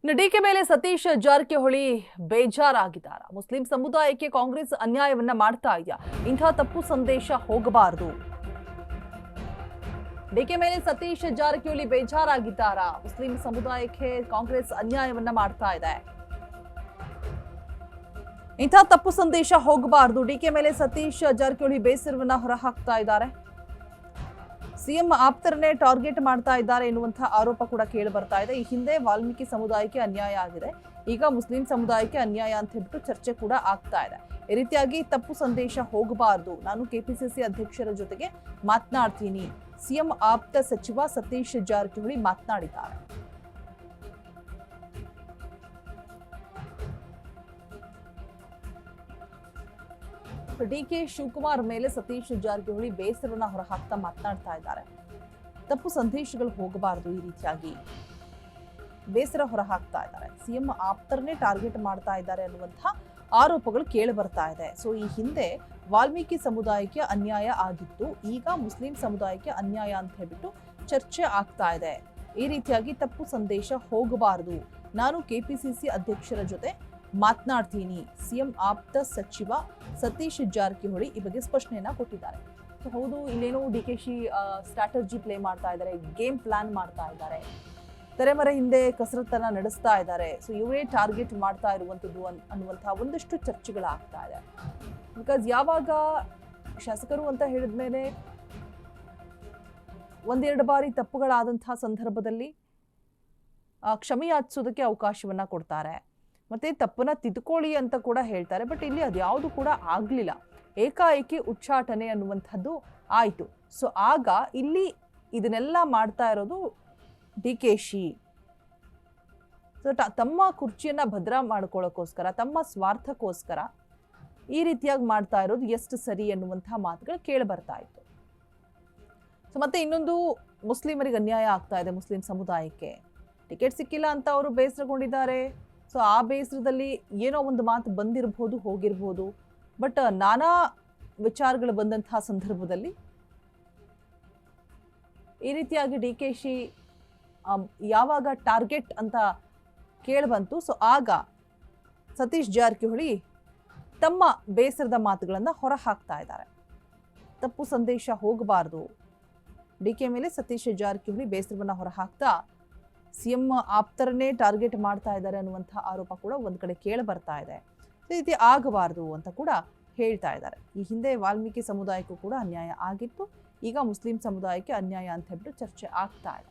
DK ಮೇಲೆ Satish Jarkiholi ಬೇಜಾರಾಗಿದ್ದಾರೆ. Muslim ಸಮುದಾಯಕ್ಕೆ ಕಾಂಗ್ರೆಸ್ ಅನ್ಯಾಯವನ್ನ ಮಾಡ್ತಾ ಇದೆಯಾ? ಇಂಥ ತಪ್ಪು ಸಂದೇಶ ಹೋಗಬಾರದು. ಡಿಕೆ ಮೇಲೆ ಸತೀಶ್ ಜಾರಕಿಹೊಳಿ ಬೇಜಾರಾಗಿದ್ದಾರಾ? ಮುಸ್ಲಿಂ ಸಮುದಾಯಕ್ಕೆ ಕಾಂಗ್ರೆಸ್ ಅನ್ಯಾಯವನ್ನ ಮಾಡ್ತಾ ಇದೆ. ಇಂಥ ತಪ್ಪು ಸಂದೇಶ ಹೋಗಬಾರದು. ಡಿಕೆ ಮೇಲೆ ಸತೀಶ್ ಜಾರಕಿಹೊಳಿ ಬೇಸರವನ್ನ ಹೊರಹಾಕ್ತಾ ಇದ್ದಾರೆ. ಸಿಎಂ ಆಪ್ತರನ್ನೇ ಟಾರ್ಗೆಟ್ ಮಾಡ್ತಾ ಇದ್ದಾರೆ ಎನ್ನುವಂತಹ ಆರೋಪ ಕೂಡ ಕೇಳಿ ಬರ್ತಾ ಇದೆ. ಈ ಹಿಂದೆ ವಾಲ್ಮೀಕಿ ಸಮುದಾಯಕ್ಕೆ ಅನ್ಯಾಯ ಆಗಿದೆ, ಈಗ ಮುಸ್ಲಿಂ ಸಮುದಾಯಕ್ಕೆ ಅನ್ಯಾಯ ಅಂತ ಹೇಳ್ಬಿಟ್ಟು ಚರ್ಚೆ ಕೂಡ ಆಗ್ತಾ ಇದೆ. ಈ ರೀತಿಯಾಗಿ ತಪ್ಪು ಸಂದೇಶ ಹೋಗಬಾರದು, ನಾನು ಕೆಪಿಸಿಸಿ ಅಧ್ಯಕ್ಷರ ಜೊತೆಗೆ ಮಾತನಾಡ್ತೀನಿ, ಸಿಎಂ ಆಪ್ತ ಸಚಿವ ಸತೀಶ್ ಜಾರಕಿಹೊಳಿ ಮಾತನಾಡಿದ್ದಾರೆ. ಡಿಕೆ ಶಿವಕುಮಾರ್ ಮೇಲೆ ಸತೀಶ್ ಜಾರಕಿಹೊಳಿ ಬೇಸರನ್ನ ಹೊರಹಾಕ್ತಾ ಮಾತನಾಡ್ತಾ ಇದ್ದಾರೆ. ತಪ್ಪು ಸಂದೇಶಗಳು ಹೋಗಬಾರದು, ಈ ರೀತಿಯಾಗಿ ಬೇಸರ ಹೊರಹಾಕ್ತಾ ಇದ್ದಾರೆ. ಸಿಎಂ ಆಪ್ತರನ್ನೇ ಟಾರ್ಗೆಟ್ ಮಾಡ್ತಾ ಇದ್ದಾರೆ ಅನ್ನುವಂತಹ ಆರೋಪಗಳು ಕೇಳಿ ಬರ್ತಾ ಇದೆ. ಸೊ ಈ ಹಿಂದೆ ವಾಲ್ಮೀಕಿ ಸಮುದಾಯಕ್ಕೆ ಅನ್ಯಾಯ ಆಗಿತ್ತು, ಈಗ ಮುಸ್ಲಿಂ ಸಮುದಾಯಕ್ಕೆ ಅನ್ಯಾಯ ಅಂತ ಹೇಳ್ಬಿಟ್ಟು ಚರ್ಚೆ ಆಗ್ತಾ ಇದೆ. ಈ ರೀತಿಯಾಗಿ ತಪ್ಪು ಸಂದೇಶ ಹೋಗಬಾರದು, ನಾನು ಕೆಪಿಸಿಸಿ ಅಧ್ಯಕ್ಷರ ಜೊತೆ ಮಾತನಾಡ್ತೀನಿ, ಸಿಎಂ ಆಪ್ತ ಸಚಿವ ಸತೀಶ್ ಜಾರಕಿಹೊಳಿ ಈ ಬಗ್ಗೆ ಸ್ಪಷ್ಟನೆಯನ್ನ ಕೊಟ್ಟಿದ್ದಾರೆ. ಸೊ ಹೌದು, ಇಲ್ಲೇನೋ ಡಿಕೆಶಿ ಸ್ಟ್ರಾಟಜಿ ಪ್ಲೇ ಮಾಡ್ತಾ ಇದ್ದಾರೆ, ಗೇಮ್ ಪ್ಲಾನ್ ಮಾಡ್ತಾ ಇದ್ದಾರೆ, ತೆರೆಮರೆ ಹಿಂದೆ ಕಸರತ್ತನ್ನ ನಡೆಸ್ತಾ ಇದ್ದಾರೆ. ಸೊ ಇವರೇ ಟಾರ್ಗೆಟ್ ಮಾಡ್ತಾ ಇರುವಂಥದ್ದು ಅನ್ನುವಂತಹ ಒಂದಷ್ಟು ಚರ್ಚೆಗಳಾಗ್ತಾ ಇದೆ. ಬಿಕಾಸ್ ಯಾವಾಗ ಶಾಸಕರು ಅಂತ ಹೇಳಿದ್ಮೇಲೆ ಒಂದೆರಡು ಬಾರಿ ತಪ್ಪುಗಳಾದಂತಹ ಸಂದರ್ಭದಲ್ಲಿ ಕ್ಷಮೆಯಾಚಿಸೋದಕ್ಕೆ ಅವಕಾಶವನ್ನ ಕೊಡ್ತಾರೆ, ಮತ್ತೆ ತಪ್ಪನ್ನ ತಿದ್ದುಕೊಳ್ಳಿ ಅಂತ ಕೂಡ ಹೇಳ್ತಾರೆ. ಬಟ್ ಇಲ್ಲಿ ಅದ್ಯಾವುದು ಕೂಡ ಆಗ್ಲಿಲ್ಲ, ಏಕಾಏಕಿ ಉಚ್ಚಾಟನೆ ಅನ್ನುವಂಥದ್ದು ಆಯಿತು. ಸೊ ಆಗ ಇಲ್ಲಿ ಇದನ್ನೆಲ್ಲ ಮಾಡ್ತಾ ಇರೋದು ಡಿಕೆಶಿ. ಸೊ ತಮ್ಮ ಕುರ್ಚಿಯನ್ನ ಭದ್ರ ಮಾಡ್ಕೊಳ್ಳೋಕ್ಕೋಸ್ಕರ, ತಮ್ಮ ಸ್ವಾರ್ಥಕ್ಕೋಸ್ಕರ ಈ ರೀತಿಯಾಗಿ ಮಾಡ್ತಾ ಇರೋದು ಎಷ್ಟು ಸರಿ ಎನ್ನುವಂತಹ ಮಾತುಗಳು ಕೇಳಿ ಬರ್ತಾ ಇತ್ತು. ಸೊ ಮತ್ತೆ ಇನ್ನೊಂದು, ಮುಸ್ಲಿಮರಿಗೆ ಅನ್ಯಾಯ ಆಗ್ತಾ ಇದೆ, ಮುಸ್ಲಿಂ ಸಮುದಾಯಕ್ಕೆ ಟಿಕೆಟ್ ಸಿಕ್ಕಿಲ್ಲ ಅಂತ ಅವರು ಬೇಸರಗೊಂಡಿದ್ದಾರೆ. ಸೊ ಆ ಬೇಸರದಲ್ಲಿ ಏನೋ ಒಂದು ಮಾತು ಬಂದಿರಬಹುದು, ಹೋಗಿರ್ಬೋದು. ಬಟ್ ನಾನಾ ವಿಚಾರಗಳು ಬಂದಂತಹ ಸಂದರ್ಭದಲ್ಲಿ ಈ ರೀತಿಯಾಗಿ ಡಿಕೆಶಿ ಯಾವಾಗ ಟಾರ್ಗೆಟ್ ಅಂತ ಕೇಳಿ ಬಂತು, ಸೊ ಆಗ ಸತೀಶ್ ಜಾರಕಿಹೊಳಿ ತಮ್ಮ ಬೇಸರದ ಮಾತುಗಳನ್ನು ಹೊರ ಹಾಕ್ತಾ ಇದ್ದಾರೆ. ತಪ್ಪು ಸಂದೇಶ ಹೋಗಬಾರದು, ಡಿಕೆ ಮೇಲೆ ಸತೀಶ್ ಜಾರಕಿಹೊಳಿ ಬೇಸರವನ್ನು ಹೊರ ಹಾಕ್ತಾ ಸಿಎಂ ಆಪ್ತರನ್ನೇ ಟಾರ್ಗೆಟ್ ಮಾಡ್ತಾ ಇದ್ದಾರೆ ಅನ್ನುವಂತಹ ಆರೋಪ ಕೂಡ ಒಂದ್ ಕಡೆ ಕೇಳಿ ಬರ್ತಾ ಇದೆ. ಈ ರೀತಿ ಆಗಬಾರದು ಅಂತ ಕೂಡ ಹೇಳ್ತಾ ಇದ್ದಾರೆ. ಈ ಹಿಂದೆ ವಾಲ್ಮೀಕಿ ಸಮುದಾಯಕ್ಕೂ ಕೂಡ ಅನ್ಯಾಯ ಆಗಿತ್ತು, ಈಗ ಮುಸ್ಲಿಂ ಸಮುದಾಯಕ್ಕೆ ಅನ್ಯಾಯ ಅಂತ ಹೇಳ್ಬಿಟ್ಟು ಚರ್ಚೆ ಆಗ್ತಾ ಇದೆ.